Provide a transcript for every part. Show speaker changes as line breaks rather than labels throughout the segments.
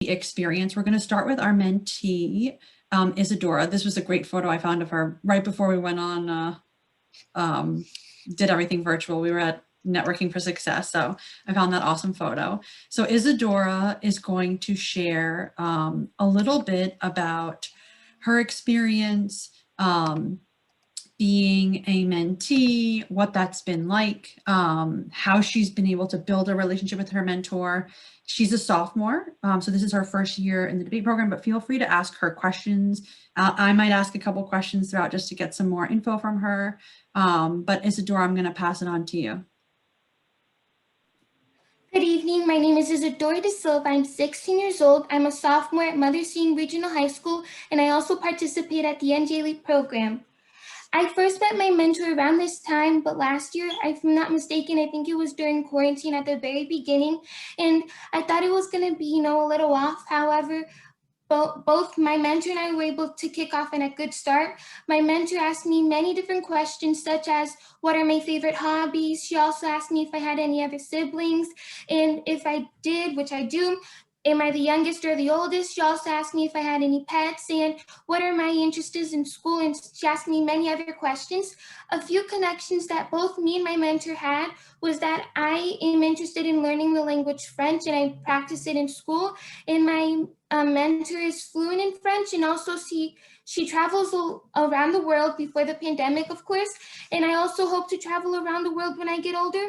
experience. We're going to start with our mentee, Isadora. This was a great photo I found of her right before we went on, did everything virtual. We were at Networking for Success. So I found that awesome photo. So Isadora is going to share a little bit about her experience being a mentee, what that's been like, how she's been able to build a relationship with her mentor. She's a sophomore, so this is her first year in the debate program, but feel free to ask her questions. I might ask a couple questions throughout just to get some more info from her. But Isadora, I'm going to pass it on to you.
Good evening. My name is Isadora De Silva. I'm 16 years old. I'm a sophomore at Mother Seton Regional High School, and I also participate at the NJ Elite program. I first met my mentor around this time, but last year, if I'm not mistaken, I think it was during quarantine at the very beginning, and I thought it was going to be, a little off. However, both my mentor and I were able to kick off in a good start. My mentor asked me many different questions, such as what are my favorite hobbies? She also asked me if I had any other siblings, and if I did, which I do, am I the youngest or the oldest? She also asked me if I had any pets and what are my interests in school, and she asked me many other questions. A few connections that both me and my mentor had was that I am interested in learning the language French, and I practice it in school, and my mentor is fluent in French, and also she travels around the world before the pandemic, of course, and I also hope to travel around the world when I get older.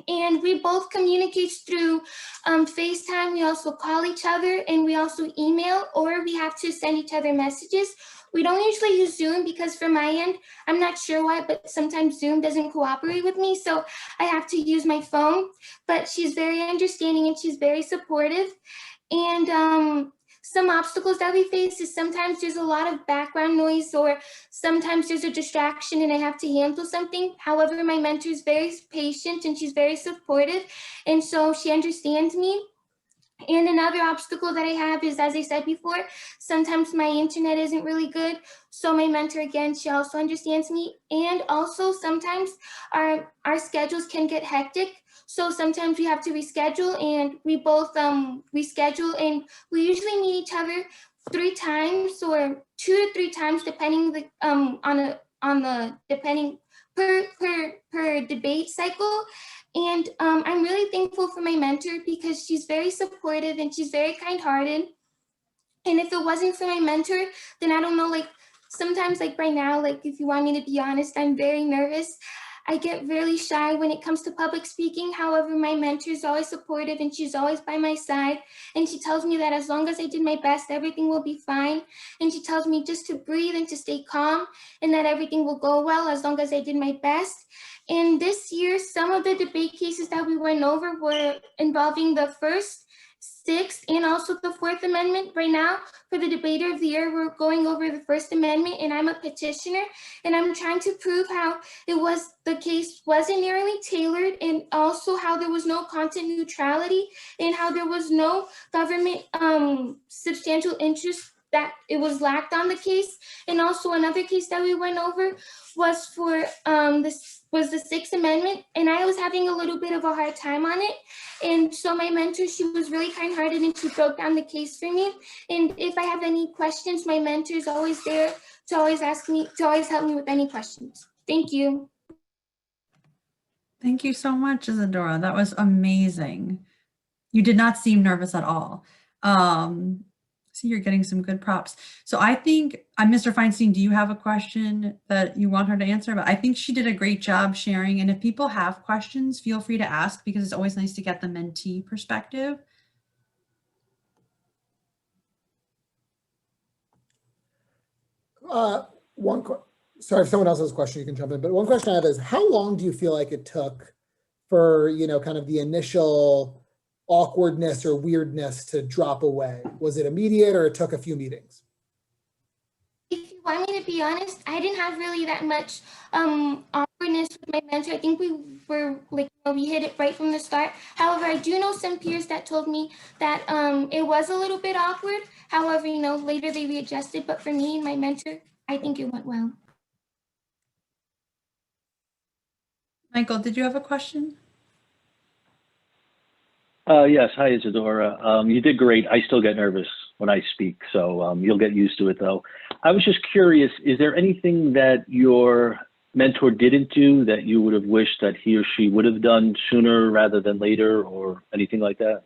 And we both communicate through FaceTime. We also call each other, and we also email, or we have to send each other messages. We don't usually use Zoom because from my end, I'm not sure why, but sometimes Zoom doesn't cooperate with me, so I have to use my phone. But she's very understanding and she's very supportive. And some obstacles that we face is sometimes there's a lot of background noise, or sometimes there's a distraction and I have to handle something. However, my mentor is very patient and she's very supportive, and so she understands me. And another obstacle that I have is, as I said before, sometimes my internet isn't really good. So my mentor, again, she also understands me. And also sometimes our schedules can get hectic. So sometimes we have to reschedule, and we both reschedule, and we usually meet each other 3 times or 2 to 3 times, depending on the depending per debate cycle. And I'm really thankful for my mentor because she's very supportive and she's very kind-hearted. And if it wasn't for my mentor, then I don't know, like sometimes, like right now, like if you want me to be honest, I'm very nervous. I get really shy when it comes to public speaking. However, my mentor is always supportive and she's always by my side. And she tells me that as long as I did my best, everything will be fine. And she tells me just to breathe and to stay calm, and that everything will go well as long as I did my best. And this year, some of the debate cases that we went over were involving the First, Sixth, and also the Fourth Amendment. Right now, for the Debater of the Year, we're going over the First Amendment, and I'm a petitioner, and I'm trying to prove how the case wasn't nearly tailored, and also how there was no content neutrality, and how there was no government substantial interest, that it was lacked on the case. And also another case that we went over was for the Sixth Amendment, and I was having a little bit of a hard time on it. And so my mentor, she was really kind-hearted, and she broke down the case for me. And if I have any questions, my mentor is always there to always help me with any questions. Thank you.
Thank you so much, Isadora. That was amazing. You did not seem nervous at all. So you're getting some good props. So I think, Mr. Feinstein, do you have a question that you want her to answer? But I think she did a great job sharing. And if people have questions, feel free to ask, because it's always nice to get the mentee perspective.
Sorry, if someone else has a question, you can jump in. But one question I have is, how long do you feel like it took for, kind of the initial awkwardness or weirdness to drop away? Was it immediate, or it took a few meetings?
If you want me to be honest, I didn't have really that much awkwardness with my mentor. I think we were like, we hit it right from the start. However, I do know some peers that told me that it was a little bit awkward. However, later they readjusted. But for me and my mentor, I think it went well.
Michael, did you have a question?
Yes, hi Isadora. You did great. I still get nervous when I speak, so you'll get used to it though. I was just curious, is there anything that your mentor didn't do that you would have wished that he or she would have done sooner rather than later or anything like that?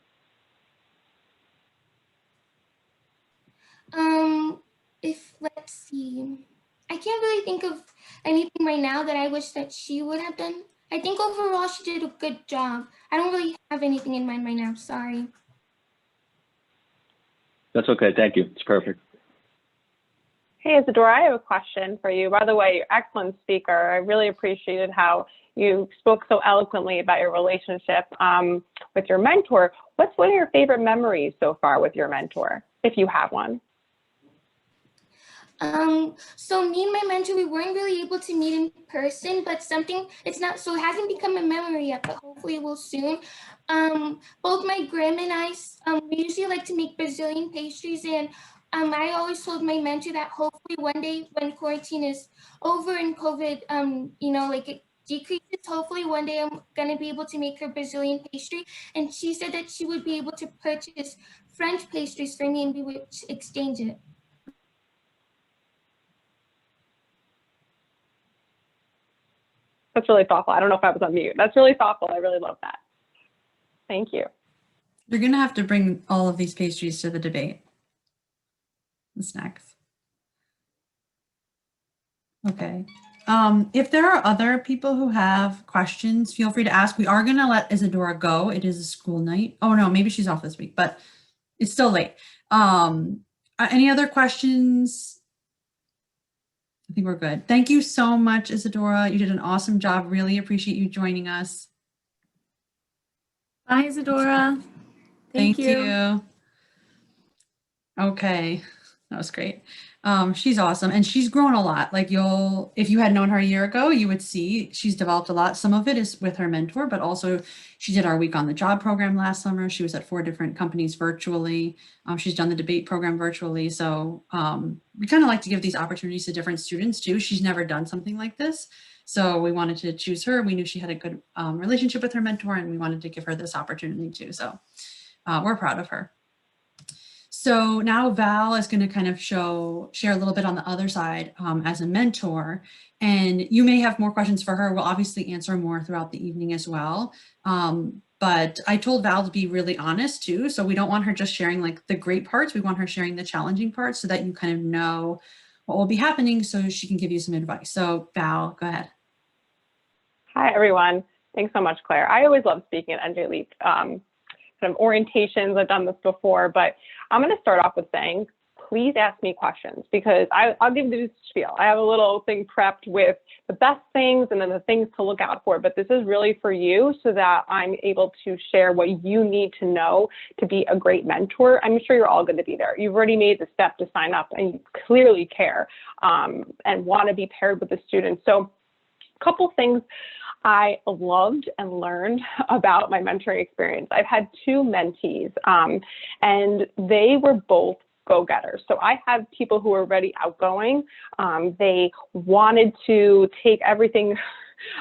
Um, if let's see, I can't really think of anything right now that I wish that she would have done. I think overall she did a good job. I don't really have anything in mind right now. Sorry.
That's okay, thank you. It's perfect.
Hey, Isadora, I have a question for you. By the way, you're an excellent speaker. I really appreciated how you spoke so eloquently about your relationship with your mentor. What's one of your favorite memories so far with your mentor, if you have one?
So me and my mentor, we weren't really able to meet in person, but it's not, so it hasn't become a memory yet, but hopefully it will soon. Both my grandma and I, we usually like to make Brazilian pastries, and I always told my mentor that hopefully one day when quarantine is over and COVID, like it decreases, hopefully one day I'm gonna be able to make her Brazilian pastry. And she said that she would be able to purchase French pastries for me and we would exchange it.
That's really thoughtful. I don't know if I was on mute. That's really thoughtful. I really love that. Thank you.
You're going to have to bring all of these pastries to the debate. The snacks. Okay. If there are other people who have questions, feel free to ask. We are going to let Isadora go. It is a school night. Oh no, maybe she's off this week, but it's still late. Any other questions? I think we're good. Thank you so much, Isadora. You did an awesome job. Really appreciate you joining us.
Bye, Isadora. Thank you.
Okay, that was great. She's awesome and she's grown a lot. Like if you had known her a year ago, you would see she's developed a lot. Some of it is with her mentor, but also she did our Week on the Job program last summer. She was at 4 different companies virtually. She's done the debate program virtually. So we kind of like to give these opportunities to different students too. She's never done something like this. So we wanted to choose her. We knew she had a good relationship with her mentor and we wanted to give her this opportunity too. So we're proud of her. So now Val is going to kind of share a little bit on the other side as a mentor, and you may have more questions for her. We'll obviously answer more throughout the evening as well. But I told Val to be really honest too. So we don't want her just sharing like the great parts. We want her sharing the challenging parts so that you kind of know what will be happening so she can give you some advice. So Val, go ahead.
Hi, everyone. Thanks so much, Claire. I always love speaking at NJ Leap. Kind of orientations, I've done this before, but I'm going to start off with saying, please ask me questions because I'll give you the spiel. I have a little thing prepped with the best things and then the things to look out for, but this is really for you so that I'm able to share what you need to know to be a great mentor. I'm sure you're all going to be there. You've already made the step to sign up and you clearly care and want to be paired with the students. So a couple things I loved and learned about my mentoring experience. I've had 2 mentees and they were both go-getters. So I had people who were already outgoing. They wanted to take everything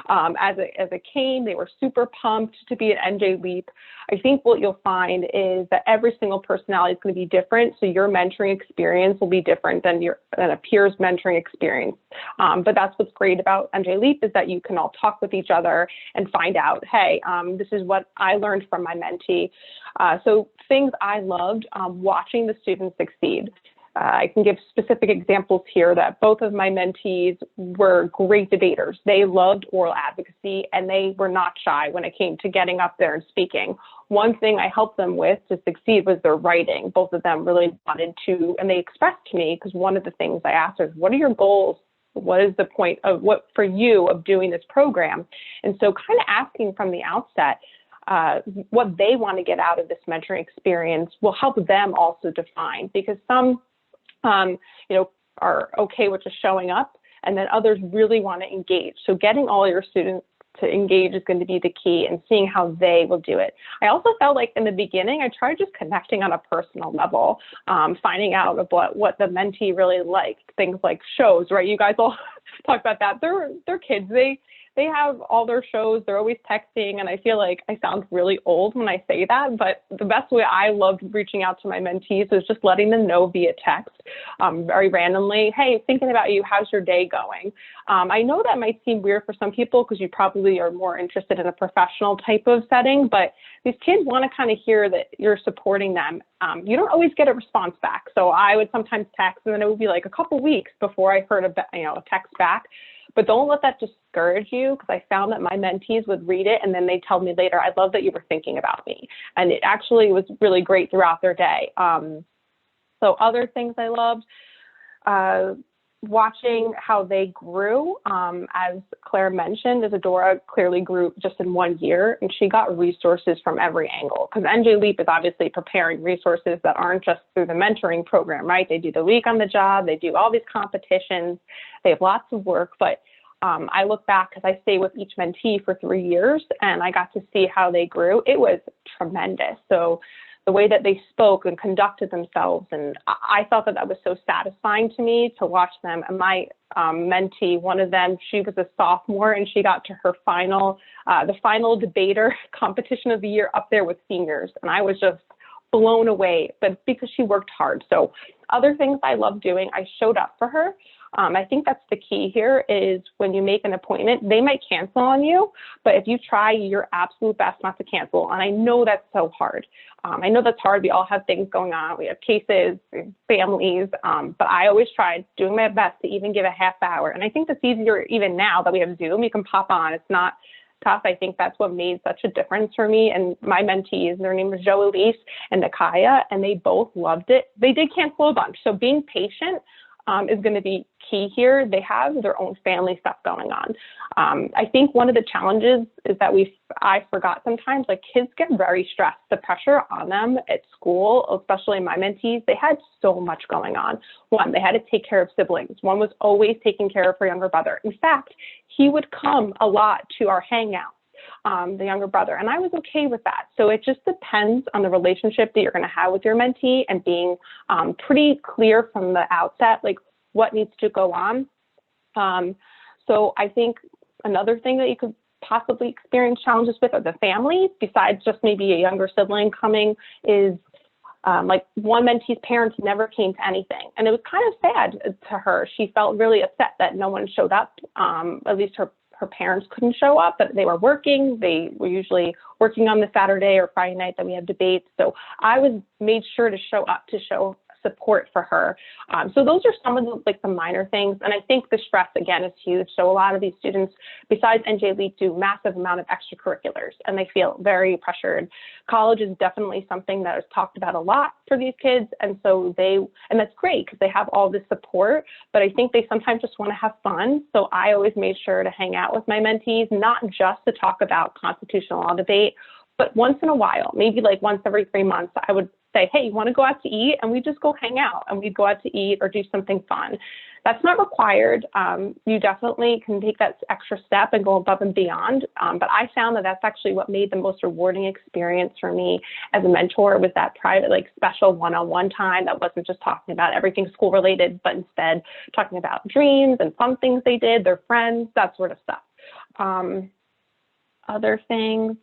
as it came. They were super pumped to be at NJ Leap. I think what you'll find is that every single personality is going to be different. So your mentoring experience will be different than a peer's mentoring experience. But that's what's great about NJ Leap is that you can all talk with each other and find out, hey, this is what I learned from my mentee. So things I loved, watching the students succeed. I can give specific examples here that both of my mentees were great debaters. They loved oral advocacy and they were not shy when it came to getting up there and speaking. One thing I helped them with to succeed was their writing. Both of them really wanted to, and they expressed to me, because one of the things I asked was, what are your goals? What is the point of what for you of doing this program? And so kind of asking from the outset, what they want to get out of this mentoring experience will help them also define, because some are okay with just showing up, and then others really want to engage. So getting all your students to engage is going to be the key, and seeing how they will do it. I also felt like in the beginning, I tried just connecting on a personal level, finding out about what the mentee really liked, things like shows, right? You guys all talk about that. They're kids. they have all their shows, they're always texting, and I feel like I sound really old when I say that, but the best way I loved reaching out to my mentees is just letting them know via text, very randomly, hey, thinking about you, how's your day going? I know that might seem weird for some people because you probably are more interested in a professional type of setting, but these kids want to kind of hear that you're supporting them. You don't always get a response back. So I would sometimes text, and then it would be like a couple weeks before I heard a text back. But don't let that discourage you, because I found that my mentees would read it and then they tell me later, I love that you were thinking about me. And it actually was really great throughout their day. So other things I loved, watching how they grew. As Claire mentioned, Isadora clearly grew just in 1 year, and she got resources from every angle, because NJ Leap is obviously preparing resources that aren't just through the mentoring program, right? They do the week on the job, they do all these competitions, they have lots of work, but I look back because I stayed with each mentee for 3 years and I got to see how they grew. It was tremendous. So the way that they spoke and conducted themselves. And I thought that that was so satisfying to me to watch them. And my mentee, one of them, she was a sophomore and she got to her final, the final debater competition of the year up there with seniors. And I was just blown away, but because she worked hard. So other things I love doing, I showed up for her. I think that's the key here is when you make an appointment, they might cancel on you, but if you try your absolute best not to cancel, and I know that's so hard. I know that's hard. We all have things going on. We have cases, families, but I always tried doing my best to even give a half hour. And I think that's easier even now that we have Zoom. You can pop on. It's not tough. I think that's what made such a difference for me and my mentees. Their name was Joe Elise and Nakaya, and they both loved it. They did cancel a bunch. So being patient is going to be key here. They have their own family stuff going on. I think one of the challenges is that I forgot sometimes, like kids get very stressed. The pressure on them at school, especially my mentees, they had so much going on. One, they had to take care of siblings. One was always taking care of her younger brother. In fact, he would come a lot to our hangouts, the younger brother, and I was okay with that. So it just depends on the relationship that you're going to have with your mentee and being pretty clear from the outset, like what needs to go on. So I think another thing that you could possibly experience challenges with are the family, besides just maybe a younger sibling coming, is like one mentee's parents never came to anything. And it was kind of sad to her. She felt really upset that no one showed up, at least her parents couldn't show up, but they were working. They were usually working on the Saturday or Friday night that we have debates. So I made sure to show up to show support for her. So those are some of the minor things. And I think the stress, again, is huge. So a lot of these students, besides NJ Leap, do massive amount of extracurriculars, and they feel very pressured. College is definitely something that is talked about a lot for these kids. And so and that's great because they have all this support, but I think they sometimes just want to have fun. So I always made sure to hang out with my mentees, not just to talk about constitutional law debate, but once in a while, maybe like once every 3 months, I would say, hey, you want to go out to eat? And we just go hang out and we'd go out to eat or do something fun. That's not required. You definitely can take that extra step and go above and beyond. But I found that that's actually what made the most rewarding experience for me as a mentor, was that private, like special one-on-one time that wasn't just talking about everything school related, but instead talking about dreams and fun things they did, their friends, that sort of stuff. Other things.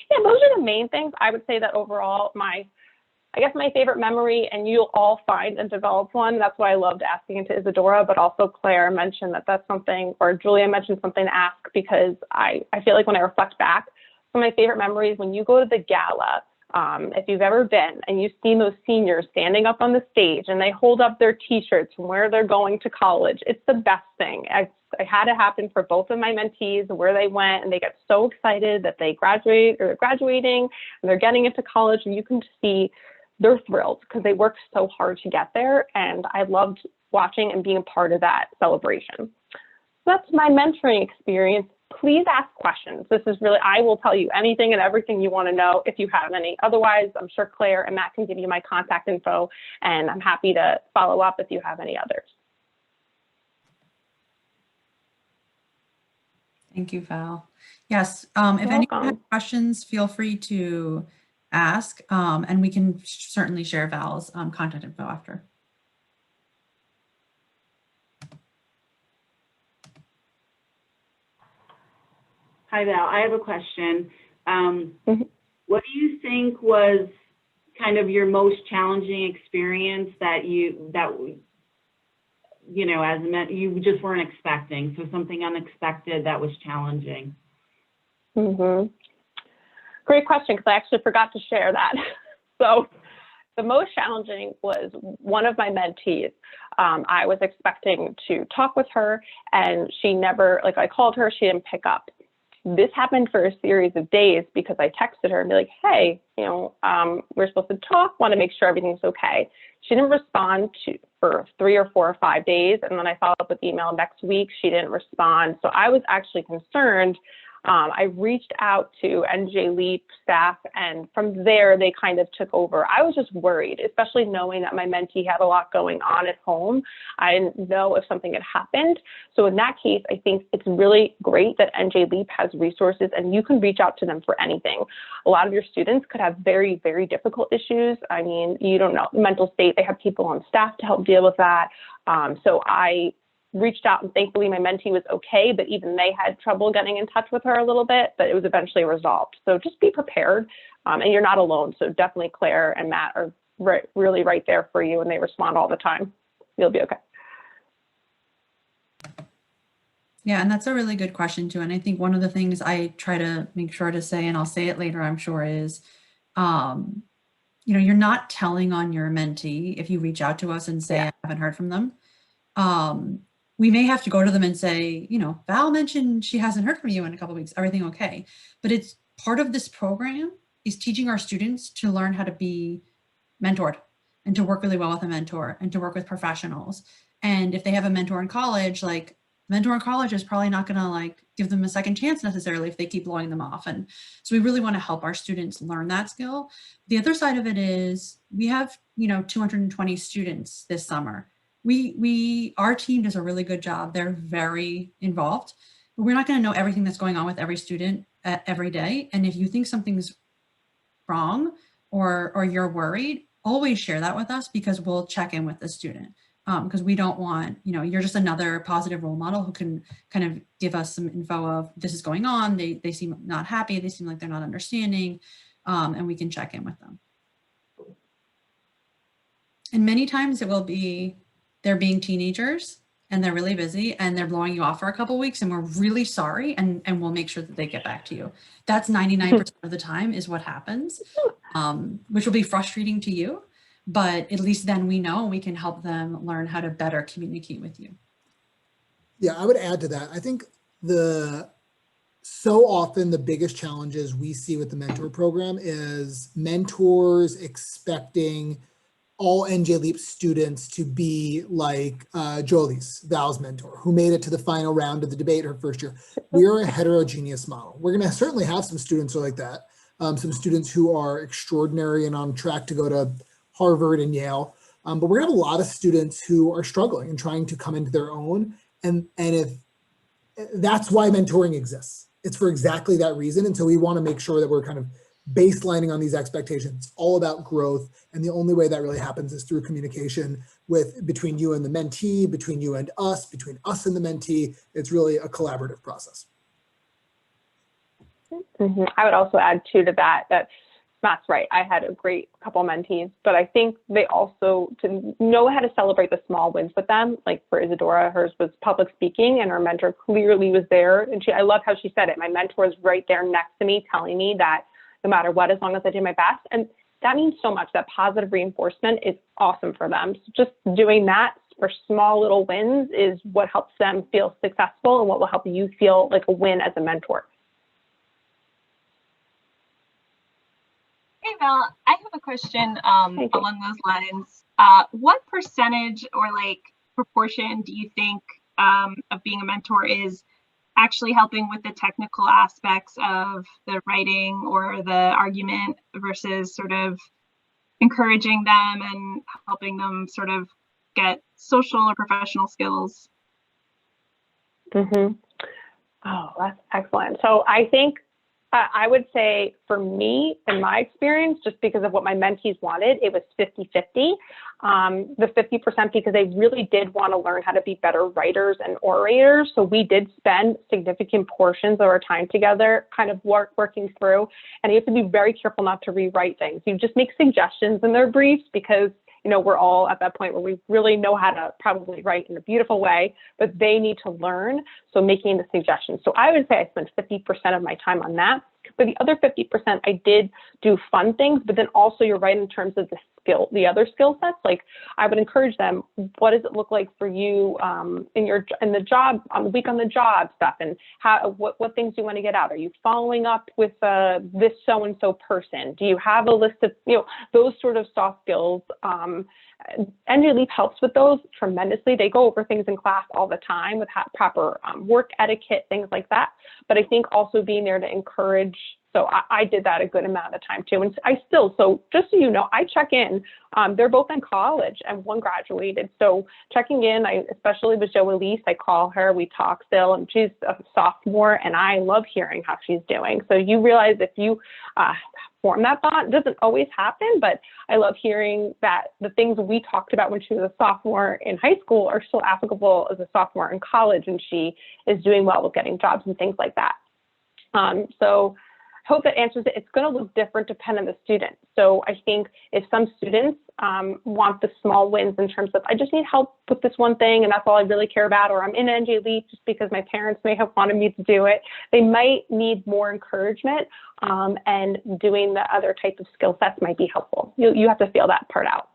Yeah, those are the main things. I would say that overall, I guess my favorite memory, and you'll all find and develop one, that's why I loved asking it to Isadora, but also Claire mentioned that that's something, or Julia mentioned something to ask, because I feel like when I reflect back, some of my favorite memories, when you go to the gala, if you've ever been and you've seen those seniors standing up on the stage and they hold up their t-shirts from where they're going to college, it's the best thing. I had it happen for both of my mentees, where they went and they get so excited that they graduate or they're graduating and they're getting into college, and you can see they're thrilled because they worked so hard to get there. And I loved watching and being a part of that celebration. That's my mentoring experience. Please ask questions. This is really, I will tell you anything and everything you want to know if you have any. Otherwise, I'm sure Claire and Matt can give you my contact info, and I'm happy to follow up if you have any others.
Thank you, Val. Yes, if anyone has questions, feel free to ask, and we can certainly share Val's contact info after.
Hi, Val. I have a question.
Mhm.
What do you think was kind of your most challenging experience that you as you just weren't expecting? So something unexpected that was challenging.
Mm-hmm. Great question, because I actually forgot to share that. So the most challenging was one of my mentees. I was expecting to talk with her, and she never, like, I called her, she didn't pick up. This happened for a series of days because I texted her and be like, hey, we're supposed to talk, want to make sure everything's okay. She didn't respond for 3 or 4 or 5 days. And then I followed up with email next week. She didn't respond. So I was actually concerned. I reached out to NJ Leap staff, and from there, they kind of took over. I was just worried, especially knowing that my mentee had a lot going on at home. I didn't know if something had happened. So in that case, I think it's really great that NJ Leap has resources, and you can reach out to them for anything. A lot of your students could have very, very difficult issues. I mean, you don't know, mental state, they have people on staff to help deal with that. So I reached out, and thankfully my mentee was okay, but even they had trouble getting in touch with her a little bit, but it was eventually resolved. So just be prepared, and you're not alone. So definitely Claire and Matt are really right there for you, and they respond all the time. You'll be okay.
Yeah, and that's a really good question too. And I think one of the things I try to make sure to say, and I'll say it later, I'm sure, is, you're not telling on your mentee if you reach out to us and say, I haven't heard from them. We may have to go to them and say, Val mentioned she hasn't heard from you in a couple of weeks. Everything okay? But it's part of this program is teaching our students to learn how to be mentored and to work really well with a mentor and to work with professionals. And if they have a mentor in college, like mentor in college is probably not going to give them a second chance necessarily if they keep blowing them off. And so we really want to help our students learn that skill. The other side of it is we have, 220 students this summer. Our team does a really good job. They're very involved, but we're not going to know everything that's going on with every student every day. And if you think something's wrong or you're worried, always share that with us, because we'll check in with the student. Because we don't want, you're just another positive role model who can kind of give us some info of this is going on. They seem not happy. They seem like they're not understanding, and we can check in with them. And many times it will be they're being teenagers and they're really busy and they're blowing you off for a couple of weeks, and we're really sorry, and we'll make sure that they get back to you. That's 99% of the time is what happens, which will be frustrating to you, but at least then we know we can help them learn how to better communicate with you.
Yeah, I would add to that. I think so often the biggest challenges we see with the mentor program is mentors expecting all NJ Leap students to be like Jolie's, Val's mentor, who made it to the final round of the debate her first year. We are a heterogeneous model. We're going to certainly have some students who are like that, some students who are extraordinary and on track to go to Harvard and Yale, but we're going to have a lot of students who are struggling and trying to come into their own. And if that's why mentoring exists, it's for exactly that reason. And so we want to make sure that we're kind of baselining on these expectations. It's all about growth. And the only way that really happens is through communication between you and the mentee, between you and us, between us and the mentee. It's really a collaborative process.
Mm-hmm. I would also add too to that Matt's right. I had a great couple mentees, but I think they also to know how to celebrate the small wins with them. Like for Isadora, hers was public speaking, and her mentor clearly was there. And I love how she said it. My mentor is right there next to me, telling me that no matter what, as long as I do my best. And that means so much. That positive reinforcement is awesome for them. So just doing that for small little wins is what helps them feel successful and what will help you feel like a win as a mentor.
Hey, Val, I have a question along those lines. What percentage or proportion do you think of being a mentor is actually helping with the technical aspects of the writing or the argument versus sort of encouraging them and helping them sort of get social or professional skills?
Mm-hmm. Oh, that's excellent. So I think I would say for me, in my experience, just because of what my mentees wanted, it was 50-50. the 50% because they really did want to learn how to be better writers and orators. So we did spend significant portions of our time together kind of working through, and you have to be very careful not to rewrite things. You just make suggestions in their briefs because, you know, we're all at that point where we really know how to probably write in a beautiful way, but they need to learn. So making the suggestions. So I would say I spent 50% of my time on that. But the other 50%, I did do fun things, but then also you're right in terms of the other skill sets. Like I would encourage them, what does it look like for you in the job, on the week on the job stuff, and what things do you want to get out? Are you following up with this so-and-so person? Do you have a list of, you know, those sort of soft skills? NJ Leap helps with those tremendously. They go over things in class all the time with proper work etiquette, things like that. But I think also being there to encourage. So I did that a good amount of time too. And I still, so just so you know, I check in. They're both in college and one graduated. So checking in, especially with Jo Elise, I call her, we talk still, and she's a sophomore and I love hearing how she's doing. So you realize if you form that bond, it doesn't always happen, but I love hearing that the things we talked about when she was a sophomore in high school are still applicable as a sophomore in college, and she is doing well with getting jobs and things like that. So I hope that answers it. It's going to look different depending on the student. So I think if some students want the small wins in terms of, I just need help with this one thing and that's all I really care about, or I'm in NJ Leap just because my parents may have wanted me to do it, they might need more encouragement, and doing the other type of skill sets might be helpful. You have to feel that part out.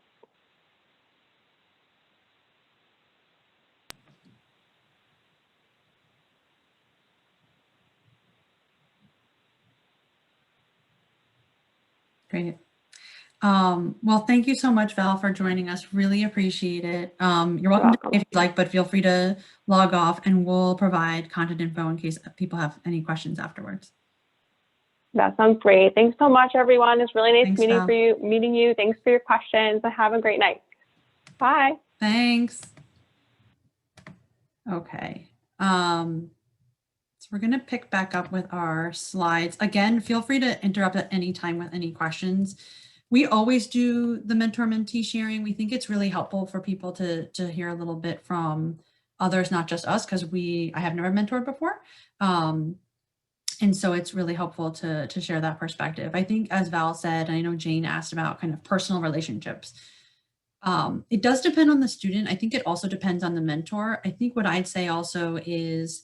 Great. Well, thank you so much, Val, for joining us. Really appreciate it. You're welcome to stay if you'd like, but feel free to log off and we'll provide contact info in case people have any questions afterwards.
That sounds great. Thanks so much, everyone. It's really nice
Thanks,
meeting you. Thanks for your questions and have a great night. Bye.
Thanks. Okay. So we're going to pick back up with our slides. Again, feel free to interrupt at any time with any questions. We always do the mentor-mentee sharing. We think it's really helpful for people to hear a little bit from others, not just us, because I have never mentored before. And so it's really helpful to share that perspective. I think, as Val said, and I know Jane asked about kind of personal relationships. It does depend on the student. I think it also depends on the mentor. I think what I'd say also is,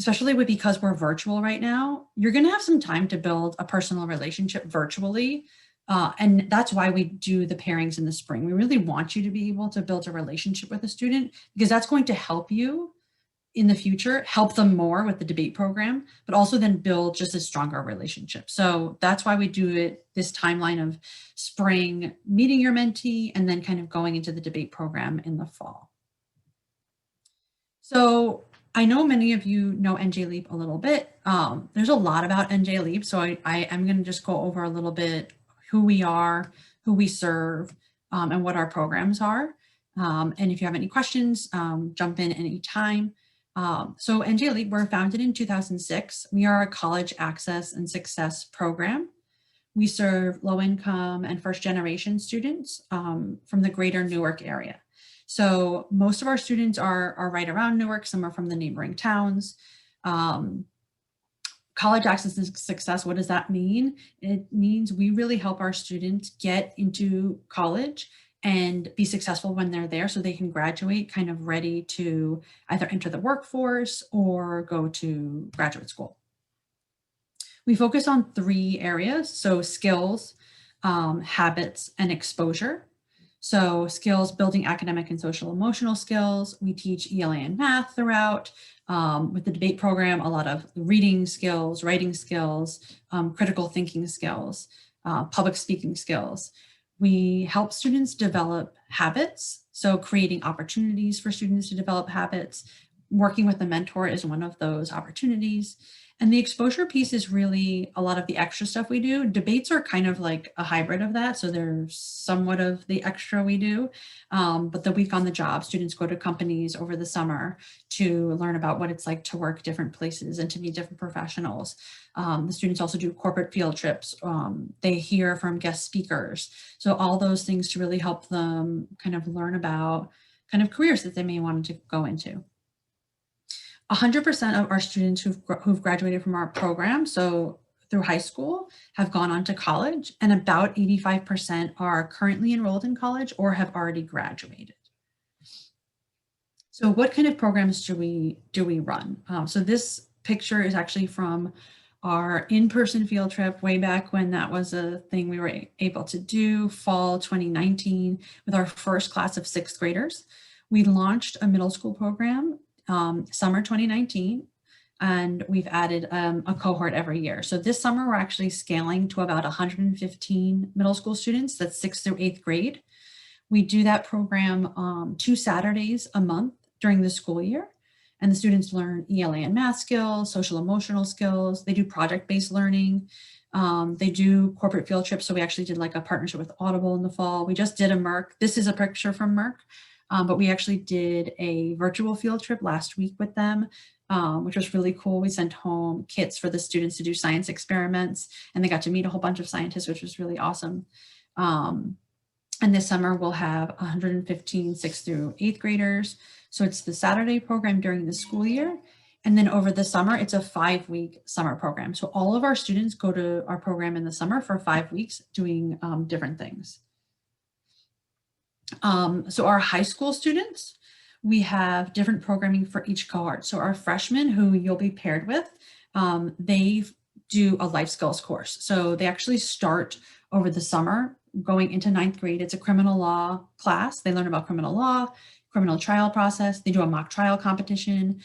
especially because we're virtual right now, you're going to have some time to build a personal relationship virtually. And that's why we do the pairings in the spring. We really want you to be able to build a relationship with a student, because that's going to help you in the future, help them more with the debate program, but also then build just a stronger relationship. So that's why we do it, this timeline of spring, meeting your mentee, and then kind of going into the debate program in the fall. So I know many of you know NJ Leap a little bit. There's a lot about NJ Leap, so I am going to just go over a little bit who we are, who we serve, and what our programs are. And if you have any questions, jump in any time. So NJ Leap, we're founded in 2006. We are a college access and success program. We serve low-income and first-generation students from the greater Newark area. So most of our students are right around Newark. Some are from the neighboring towns. College access and success, what does that mean? It means we really help our students get into college and be successful when they're there, so they can graduate kind of ready to either enter the workforce or go to graduate school. We focus on 3 areas, so skills, habits, and exposure. So skills, building academic and social emotional skills. We teach ELA and math throughout. With the debate program, a lot of reading skills, writing skills, critical thinking skills, public speaking skills. We help students develop habits, so creating opportunities for students to develop habits. Working with a mentor is one of those opportunities. And the exposure piece is really a lot of the extra stuff we do. Debates are kind of like a hybrid of that. So they're somewhat of the extra we do. But the week on the job, students go to companies over the summer to learn about what it's like to work different places and to meet different professionals. The students also do corporate field trips. They hear from guest speakers. So all those things to really help them kind of learn about kind of careers that they may want to go into. 100% of our students who've graduated from our program, so through high school, have gone on to college, and about 85% are currently enrolled in college or have already graduated. So what kind of programs do we run? So this picture is actually from our in-person field trip way back when that was a thing we were able to do, fall 2019, with our first class of 6th graders. We launched a middle school program summer 2019, and we've added a cohort every year. So this summer, we're actually scaling to about 115 middle school students, that's 6th through 8th grade. We do that program 2 Saturdays a month during the school year, and the students learn ELA and math skills, social emotional skills. They do project-based learning. They do corporate field trips. So we actually did like a partnership with Audible in the fall. We just did a Merck. This is a picture from Merck. But we actually did a virtual field trip last week with them, which was really cool. We sent home kits for the students to do science experiments, and they got to meet a whole bunch of scientists, which was really awesome. And this summer we'll have 115 6th through 8th graders. So it's the Saturday program during the school year. And then over the summer, it's a 5-week summer program. So all of our students go to our program in the summer for 5 weeks doing different things. So our high school students, we have different programming for each cohort. So our freshmen, who you'll be paired with, they do a life skills course. So they actually start over the summer going into 9th grade. It's a criminal law class. They learn about criminal law, criminal trial process. They do a mock trial competition.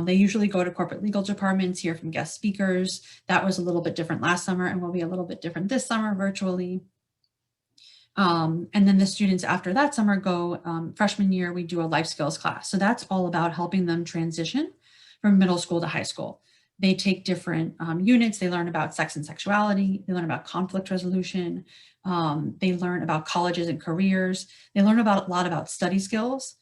They usually go to corporate legal departments, hear from guest speakers. That was a little bit different last summer and will be a little bit different this summer virtually. And then the students after that summer go, freshman year, we do a life skills class. So that's all about helping them transition from middle school to high school. They take different units. They learn about sex and sexuality. They learn about conflict resolution. They learn about colleges and careers. They learn about a lot about study skills.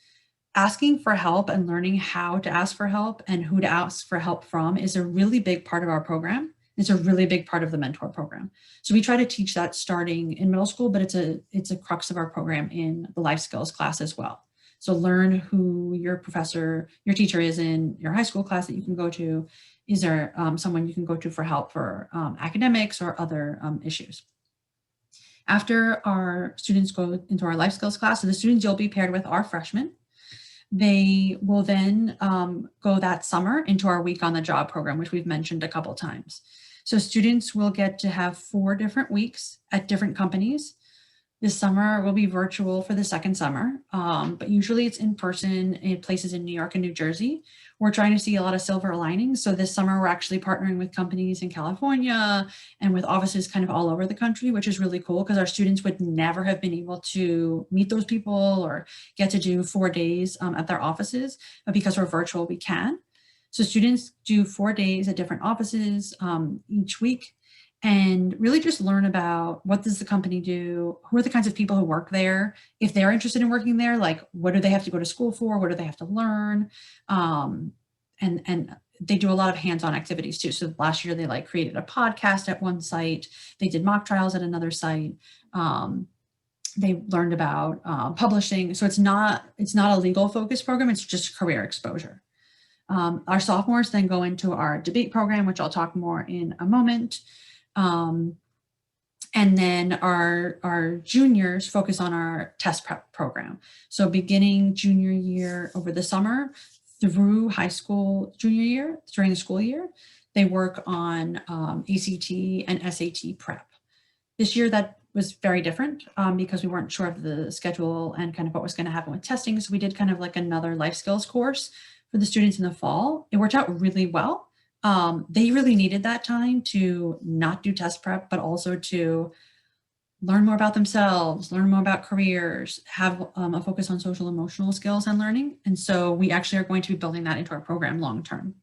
Asking for help and learning how to ask for help and who to ask for help from is a really big part of our program. It's a really big part of the mentor program. So we try to teach that starting in middle school, but it's a crux of our program in the life skills class as well. So learn who your professor, your teacher is in your high school class that you can go to. Is there someone you can go to for help for academics or other issues? After our students go into our life skills class, so the students you'll be paired with are freshmen. They will then go that summer into our week on the job program, which we've mentioned a couple times. So students will get to have 4 different weeks at different companies. This summer will be virtual for the second summer, but usually it's in person in places in New York and New Jersey. We're trying to see a lot of silver linings. So this summer we're actually partnering with companies in California and with offices kind of all over the country, which is really cool because our students would never have been able to meet those people or get to do 4 days at their offices, but because we're virtual, we can. So students do 4 days at different offices each week and really just learn about what does the company do, who are the kinds of people who work there, if they're interested in working there, like what do they have to go to school for, what do they have to learn, and they do a lot of hands-on activities too. So last year they created a podcast at one site, they did mock trials at another site, they learned about publishing. So it's not a legal focused program, it's just career exposure. Our sophomores then go into our debate program, which I'll talk more in a moment. And then our juniors focus on our test prep program. So beginning junior year over the summer through high school junior year, during the school year, they work on ACT and SAT prep. This year that was very different because we weren't sure of the schedule and kind of what was going to happen with testing. So we did kind of like another life skills course for the students in the fall. It worked out really well. They really needed that time to not do test prep, but also to learn more about themselves, learn more about careers, have a focus on social emotional skills and learning. And so we actually are going to be building that into our program long-term.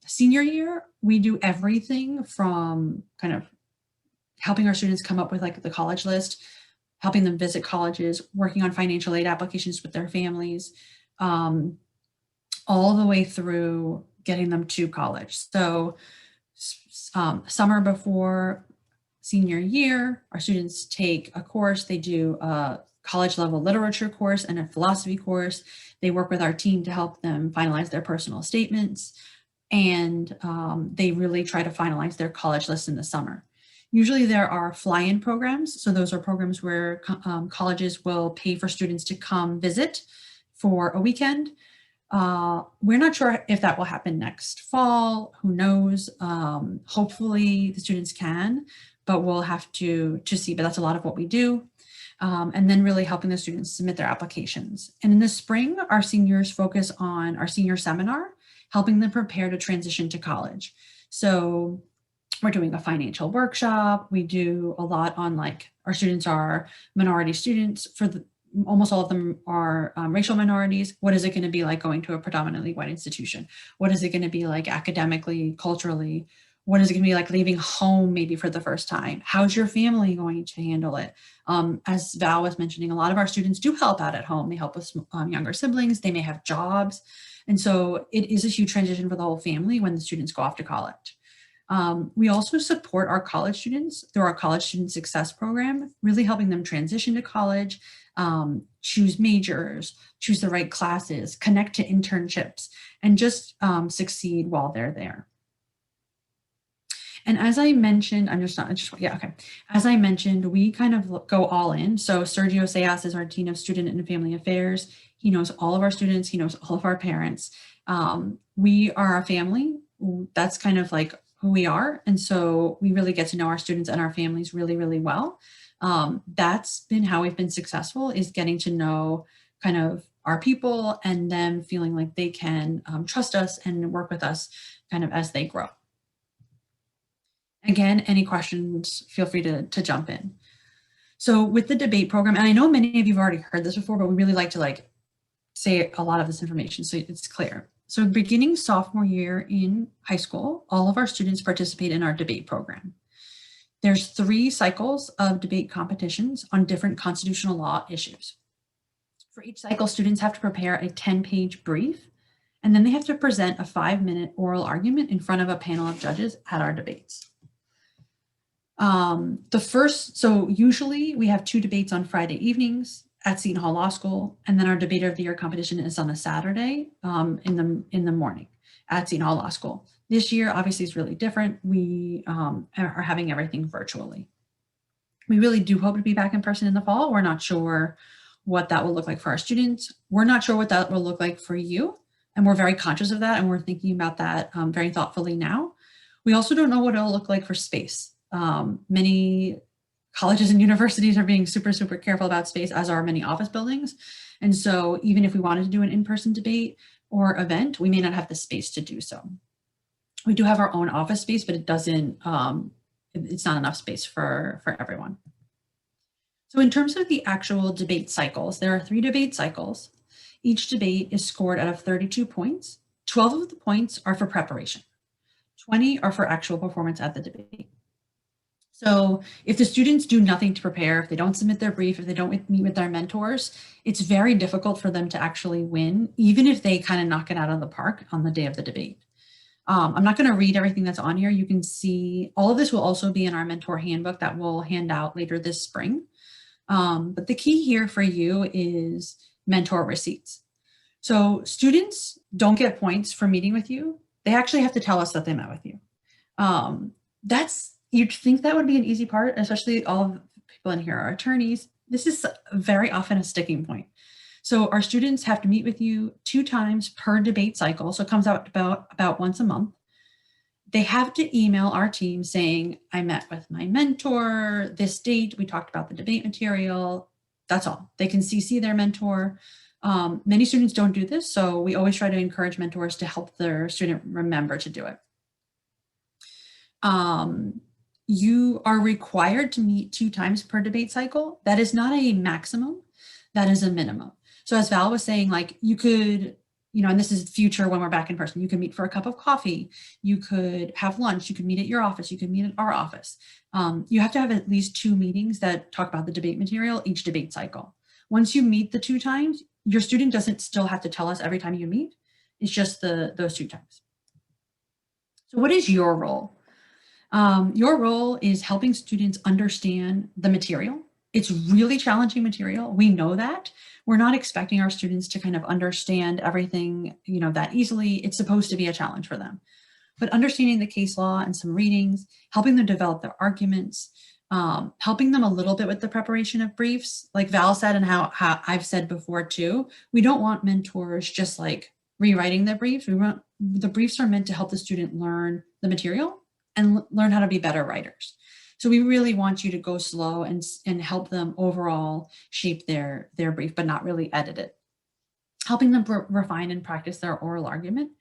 Senior year, we do everything from kind of helping our students come up with like the college list, helping them visit colleges, working on financial aid applications with their families, all the way through getting them to college. So summer before senior year, our students take a course. They do a college level literature course and a philosophy course. They work with our team to help them finalize their personal statements. And they really try to finalize their college list in the summer. Usually there are fly-in programs. So those are programs where colleges will pay for students to come visit for a weekend. We're not sure if that will happen next fall. Who knows? Hopefully the students can, but we'll have to see. But that's a lot of what we do. And then really helping the students submit their applications. And in the spring, our seniors focus on our senior seminar, helping them prepare to transition to college. So we're doing a financial workshop. We do a lot on like, our students are minority students. Almost all of them are racial minorities. What is it going to be like going to a predominantly white institution? What is it going to be like academically, culturally? What is it going to be like leaving home maybe for the first time? How's your family going to handle it? As Val was mentioning, a lot of our students do help out at home. They help with younger siblings. They may have jobs. And so it is a huge transition for the whole family when the students go off to college. We also support our college students through our College Student Success Program, really helping them transition to college, choose majors, choose the right classes, connect to internships, and just succeed while they're there. And as I mentioned, As I mentioned, we kind of go all in. So Sergio Sayas is our Dean of Student and Family Affairs. He knows all of our students. He knows all of our parents. We are a family. That's kind of like who we are. And so we really get to know our students and our families really, really well. That's been how we've been successful, is getting to know kind of our people and them feeling like they can trust us and work with us kind of as they grow. Again, any questions, feel free to jump in. So with the debate program, and I know many of you have already heard this before, but we really like to say a lot of this information so it's clear. So beginning sophomore year in high school, all of our students participate in our debate program. There's 3 cycles of debate competitions on different constitutional law issues. For each cycle, students have to prepare a 10-page brief, and then they have to present a 5-minute oral argument in front of a panel of judges at our debates. So usually we have 2 debates on Friday evenings at Seton Hall Law School, and then our Debater of the Year competition is on a Saturday in the morning at Seton Hall Law School. This year, obviously, is really different. We are having everything virtually. We really do hope to be back in person in the fall. We're not sure what that will look like for our students. We're not sure what that will look like for you, and we're very conscious of that, and we're thinking about that very thoughtfully now. We also don't know what it'll look like for space. Many colleges and universities are being super, super careful about space, as are many office buildings. And so even if we wanted to do an in-person debate or event, we may not have the space to do so. We do have our own office space, but it doesn't, it's not enough space for everyone. So in terms of the actual debate cycles, there are 3 debate cycles. Each debate is scored out of 32 points. 12 of the points are for preparation. 20 are for actual performance at the debate. So if the students do nothing to prepare, if they don't submit their brief, if they don't meet with their mentors, it's very difficult for them to actually win, even if they kind of knock it out of the park on the day of the debate. I'm not going to read everything that's on here. You can see all of this will also be in our mentor handbook that we'll hand out later this spring. But the key here for you is mentor receipts. So students don't get points for meeting with you. They actually have to tell us that they met with you. You'd think that would be an easy part, especially all of the people in here are attorneys. This is very often a sticking point. So our students have to meet with you 2 times per debate cycle. So it comes out about once a month. They have to email our team saying, I met with my mentor, this date, we talked about the debate material. That's all. They can CC their mentor. Many students don't do this, so we always try to encourage mentors to help their student remember to do it. You are required to meet 2 times per debate cycle. That is not a maximum, that is a minimum. So as Val was saying, like you could, and this is future when we're back in person, you can meet for a cup of coffee, you could have lunch, you could meet at your office, you could meet at our office. You have to have at least 2 meetings that talk about the debate material each debate cycle. Once you meet the 2 times, your student doesn't still have to tell us every time you meet. It's just those 2 times. So what is your role? Your role is helping students understand the material. It's really challenging material. We know that. We're not expecting our students to kind of understand everything, that easily. It's supposed to be a challenge for them. But understanding the case law and some readings, helping them develop their arguments, helping them a little bit with the preparation of briefs, like Val said, and how I've said before too, we don't want mentors just like rewriting the briefs. The briefs are meant to help the student learn the material and learn how to be better writers. So we really want you to go slow and help them overall shape their brief, but not really edit it. Helping them refine and practice their oral argument,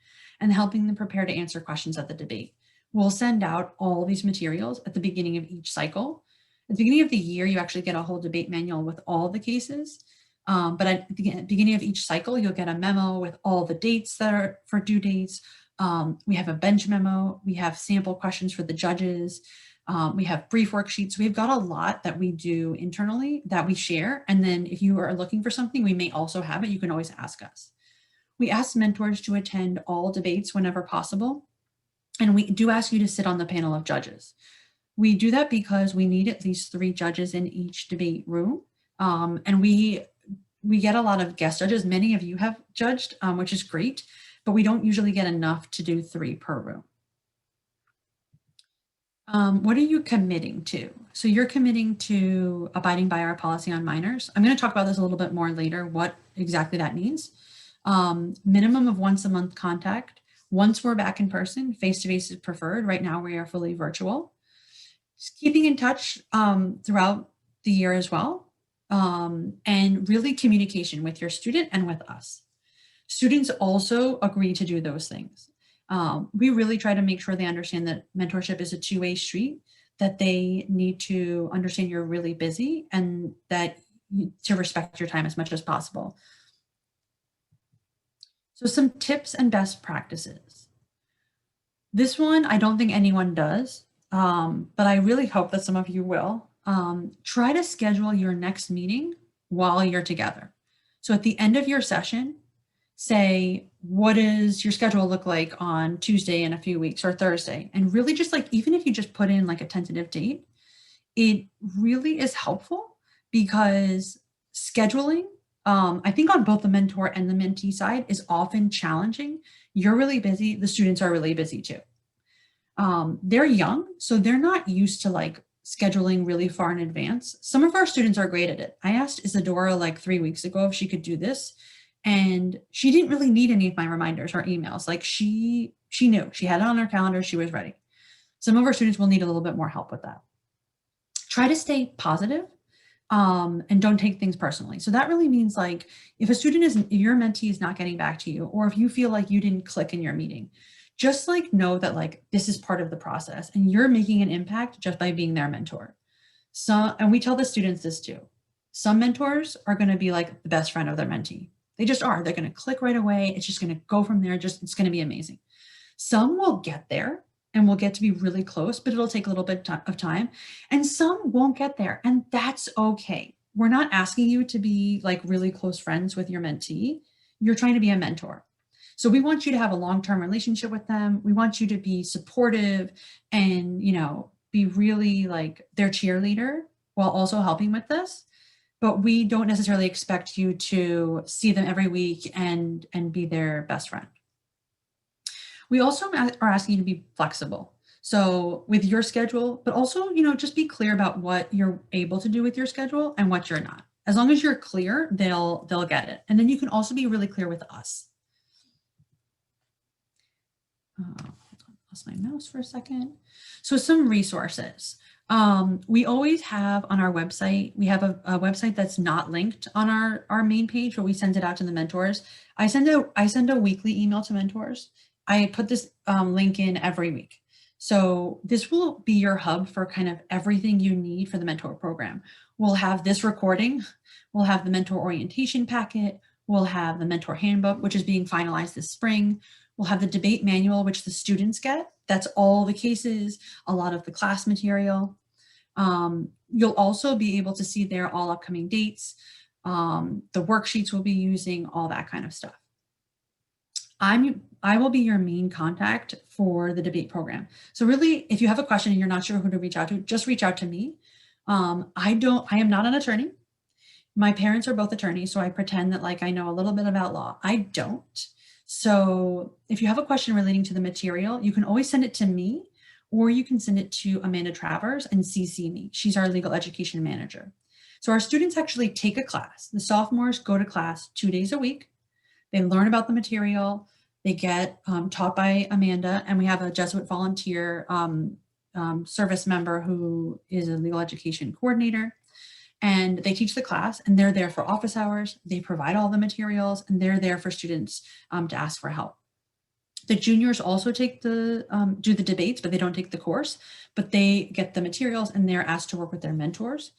and helping them prepare to answer questions at the debate. We'll send out all these materials at the beginning of each cycle. At the beginning of the year, you actually get a whole debate manual with all the cases. But at the beginning of each cycle, you'll get a memo with all the dates that are for due dates. We have a bench memo. We have sample questions for the judges. We have brief worksheets. We've got a lot that we do internally that we share. And then if you are looking for something, we may also have it. You can always ask us. We ask mentors to attend all debates whenever possible. And we do ask you to sit on the panel of judges. We do that because we need at least 3 judges in each debate room. And we get a lot of guest judges. Many of you have judged, which is great, but we don't usually get enough to do 3 per room. What are you committing to? So you're committing to abiding by our policy on minors. I'm going to talk about this a little bit more later, what exactly that means. Minimum of once a month contact. Once we're back in person, face-to-face is preferred. Right now we are fully virtual. Just keeping in touch throughout the year as well. And really communication with your student and with us. Students also agree to do those things. We really try to make sure they understand that mentorship is a 2-way street, that they need to understand you're really busy and that to respect your time as much as possible. So some tips and best practices. This one, I don't think anyone does, but I really hope that some of you will. Try to schedule your next meeting while you're together. So at the end of your session, say, what does your schedule look like on Tuesday in a few weeks or Thursday? And really just like, even if you just put in like a tentative date, it really is helpful because scheduling, I think on both the mentor and the mentee side is often challenging. You're really busy. The students are really busy too. They're young, so they're not used to like scheduling really far in advance. Some of our students are great at it. I asked Isadora like 3 weeks ago if she could do this, and she didn't really need any of my reminders or emails. Like she knew, she had it on her calendar, she was ready. Some of our students will need a little bit more help with that. Try to stay positive and don't take things personally. So that really means like if a student isn't, your mentee is not getting back to you, or if you feel like you didn't click in your meeting, just like know that like this is part of the process and you're making an impact just by being their mentor. So, and we tell the students this too. Some mentors are going to be like the best friend of their mentee. They just are. They're going to click right away. It's just going to go from there. It's going to be amazing. Some will get there and will get to be really close, but it'll take a little bit of time. And some won't get there, and that's okay. We're not asking you to be like really close friends with your mentee. You're trying to be a mentor. So we want you to have a long-term relationship with them. We want you to be supportive and, be really like their cheerleader while also helping with this. But we don't necessarily expect you to see them every week and be their best friend. We also are asking you to be flexible. So with your schedule, but also, just be clear about what you're able to do with your schedule and what you're not. As long as you're clear, they'll get it. And then you can also be really clear with us. Lost my mouse for a second. So some resources. We always have on our website, we have a website that's not linked on our main page, but we send it out to the mentors. I send a weekly email to mentors. I put this link in every week. So this will be your hub for kind of everything you need for the mentor program. We'll have this recording. We'll have the mentor orientation packet. We'll have the mentor handbook, which is being finalized this spring. We'll have the debate manual, which the students get. That's all the cases, a lot of the class material. You'll also be able to see there all upcoming dates, the worksheets we'll be using, all that kind of stuff. I will be your main contact for the debate program. So really, if you have a question and you're not sure who to reach out to, just reach out to me. I am not an attorney. My parents are both attorneys, so I pretend that like I know a little bit about law. I don't. So if you have a question relating to the material, you can always send it to me, or you can send it to Amanda Travers and CC me. She's our legal education manager. So our students actually take a class. The sophomores go to class 2 days a week. They learn about the material. They get taught by Amanda, and we have a Jesuit volunteer service member who is a legal education coordinator. And they teach the class, and they're there for office hours. They provide all the materials, and they're there for students to ask for help. The juniors also take do the debates, but they don't take the course, but they get the materials and they're asked to work with their mentors,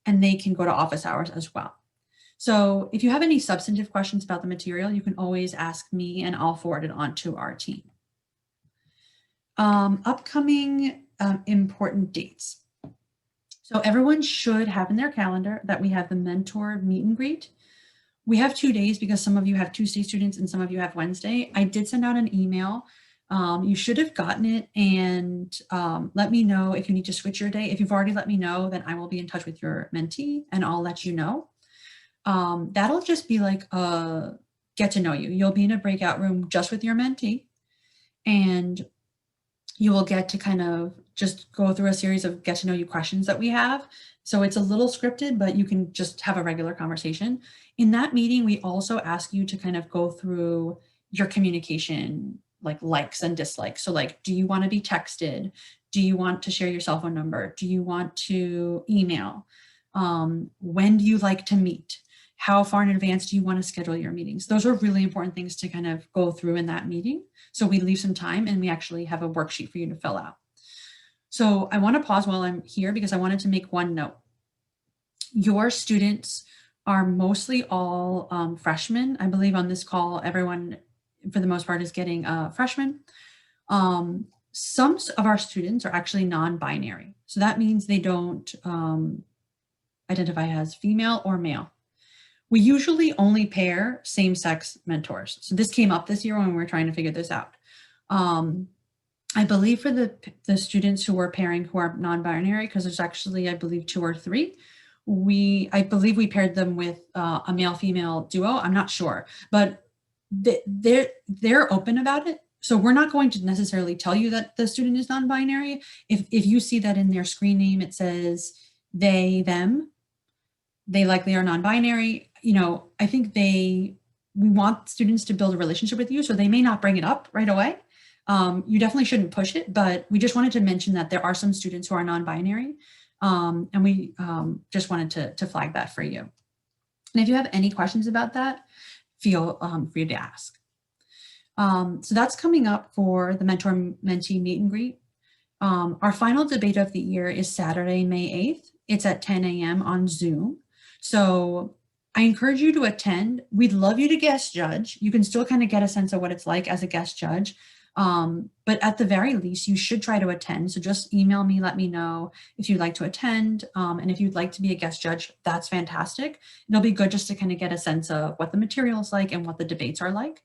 and they can go to office hours as well. So if you have any substantive questions about the material, you can always ask me and I'll forward it on to our team. Upcoming important dates. So everyone should have in their calendar that we have the mentor meet and greet. We have 2 days because some of you have Tuesday students and some of you have Wednesday. I did send out an email. You should have gotten it, and let me know if you need to switch your day. If you've already let me know, then I will be in touch with your mentee and I'll let you know. That'll just be like a get to know you. You'll be in a breakout room just with your mentee, and you will get to kind of just go through a series of get to know you questions that we have. So it's a little scripted, but you can just have a regular conversation. In that meeting, we also ask you to kind of go through your communication, like likes and dislikes. So like, do you want to be texted? Do you want to share your cell phone number? Do you want to email? When do you like to meet? How far in advance do you want to schedule your meetings? Those are really important things to kind of go through in that meeting. So we leave some time and we actually have a worksheet for you to fill out. So I want to pause while I'm here because I wanted to make one note. Your students are mostly all freshmen. I believe on this call, everyone for the most part is getting a freshman. Some of our students are actually non-binary. So that means they don't identify as female or male. We usually only pair same-sex mentors. So this came up this year when we were trying to figure this out. I believe for the students who are pairing who are non-binary, because there's actually, I believe, 2 or 3, I believe we paired them with a male-female duo. I'm not sure, but they're open about it. So we're not going to necessarily tell you that the student is non-binary. If you see that in their screen name, it says they, them, they likely are non-binary. You know, I think we want students to build a relationship with you, so they may not bring it up right away. You definitely shouldn't push it, but we just wanted to mention that there are some students who are non-binary, and we just wanted to flag that for you. And if you have any questions about that, feel free to ask. So that's coming up for the mentor-mentee meet and greet. Our final debate of the year is Saturday, May 8th. It's at 10 a.m. on Zoom. So I encourage you to attend. We'd love you to guest judge. You can still kind of get a sense of what it's like as a guest judge. But at the very least, you should try to attend. So just email me, let me know if you'd like to attend. And if you'd like to be a guest judge, that's fantastic. It'll be good just to kind of get a sense of what the material is like and what the debates are like.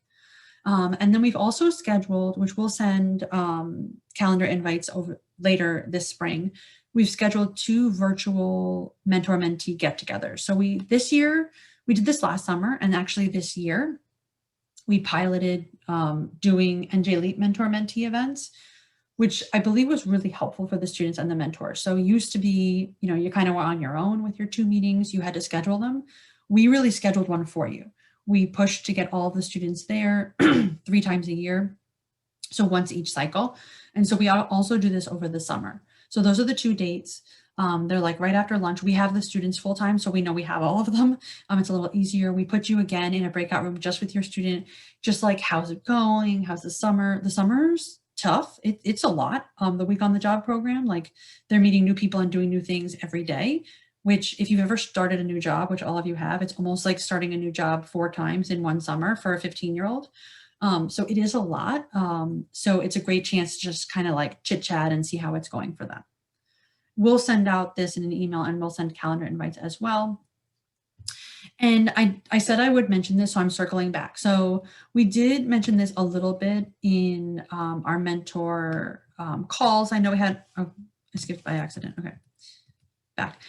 And then we've also scheduled, which we'll send calendar invites over later this spring. We've scheduled 2 virtual mentor-mentee get-togethers. So this year, we did this last summer, and actually this year, we piloted doing NJ Leap mentor-mentee events, which I believe was really helpful for the students and the mentors. So it used to be, you know, you kind of were on your own with your 2 meetings, you had to schedule them. We really scheduled one for you. We pushed to get all of the students there 3 times a year, so once each cycle. And so we also do this over the summer. So those are the 2 dates. They're like right after lunch. We have the students full time, so we know we have all of them. It's a little easier. We put you again in a breakout room just with your student, just like, how's it going? How's the summer? The summer's tough. It's a lot. The week on the job program, like they're meeting new people and doing new things every day. which if you've ever started a new job, which all of you have, it's almost like starting a new job 4 times in one summer for a 15-year-old. So it is a lot. So it's a great chance to just kind of like chit chat and see how it's going for them. We'll send out this in an email and we'll send calendar invites as well. And I said I would mention this, so I'm circling back. So we did mention this a little bit in our mentor calls. I know we had, oh, I skipped by accident. Okay, back.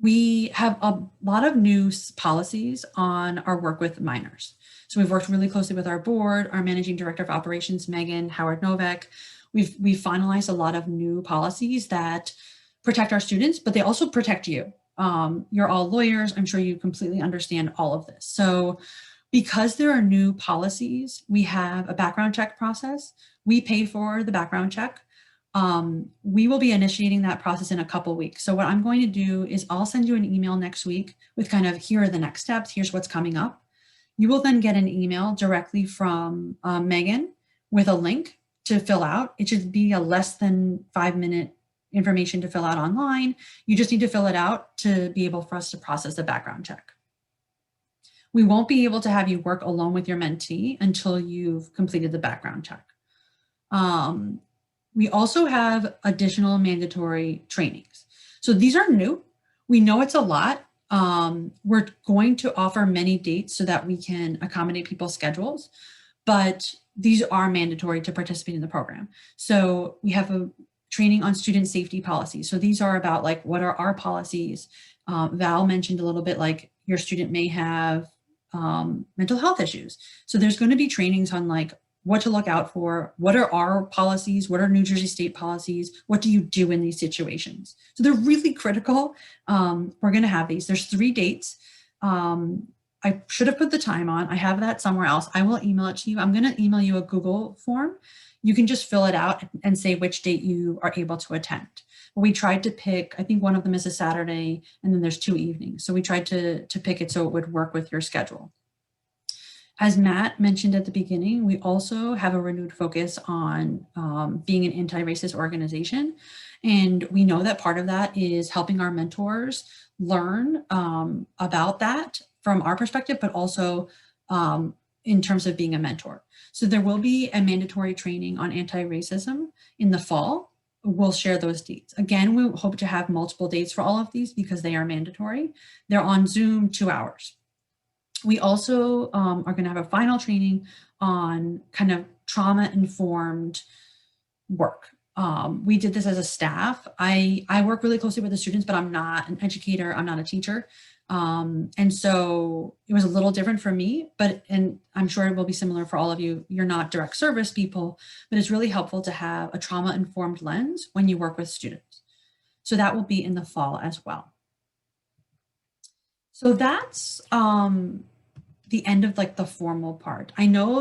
We have a lot of new policies on our work with minors. So we've worked really closely with our board, our managing director of operations, Megan Howard Novak. We've finalized a lot of new policies that protect our students, but they also protect you. You're all lawyers. I'm sure you completely understand all of this. So because there are new policies, we have a background check process. We pay for the background check. We will be initiating that process in a couple weeks. So what I'm going to do is I'll send you an email next week with kind of, here are the next steps. Here's what's coming up. You will then get an email directly from Megan with a link to fill out. It should be a less than 5-minute information to fill out online. You just need to fill it out to be able for us to process the background check. We won't be able to have you work alone with your mentee until you've completed the background check. We also have additional mandatory trainings. So these are new. We know it's a lot. We're going to offer many dates so that we can accommodate people's schedules, but these are mandatory to participate in the program. So we have a training on student safety policies. So these are about like, what are our policies? Val mentioned a little bit like your student may have mental health issues. So there's going to be trainings on like what to look out for, what are our policies, what are New Jersey state policies, what do you do in these situations? So they're really critical. We're going to have these. There's 3 dates. I should have put the time on. I have that somewhere else. I will email it to you. I'm going to email you a Google form. You can just fill it out and say which date you are able to attend. We tried to pick, I think one of them is a Saturday, and then there's 2 evenings. So we tried to pick it so it would work with your schedule. As Matt mentioned at the beginning, we also have a renewed focus on being an anti-racist organization. And we know that part of that is helping our mentors learn about that from our perspective, but also in terms of being a mentor. So there will be a mandatory training on anti-racism in the fall. We'll share those dates. Again, we hope to have multiple dates for all of these because they are mandatory. They're on Zoom 2 hours. We also are going to have a final training on kind of trauma-informed work. We did this as a staff. I work really closely with the students, but I'm not an educator. I'm not a teacher. And so it was a little different for me, and I'm sure it will be similar for all of you. You're not direct service people, but it's really helpful to have a trauma-informed lens when you work with students. So that will be in the fall as well. So that's the end of like the formal part. I know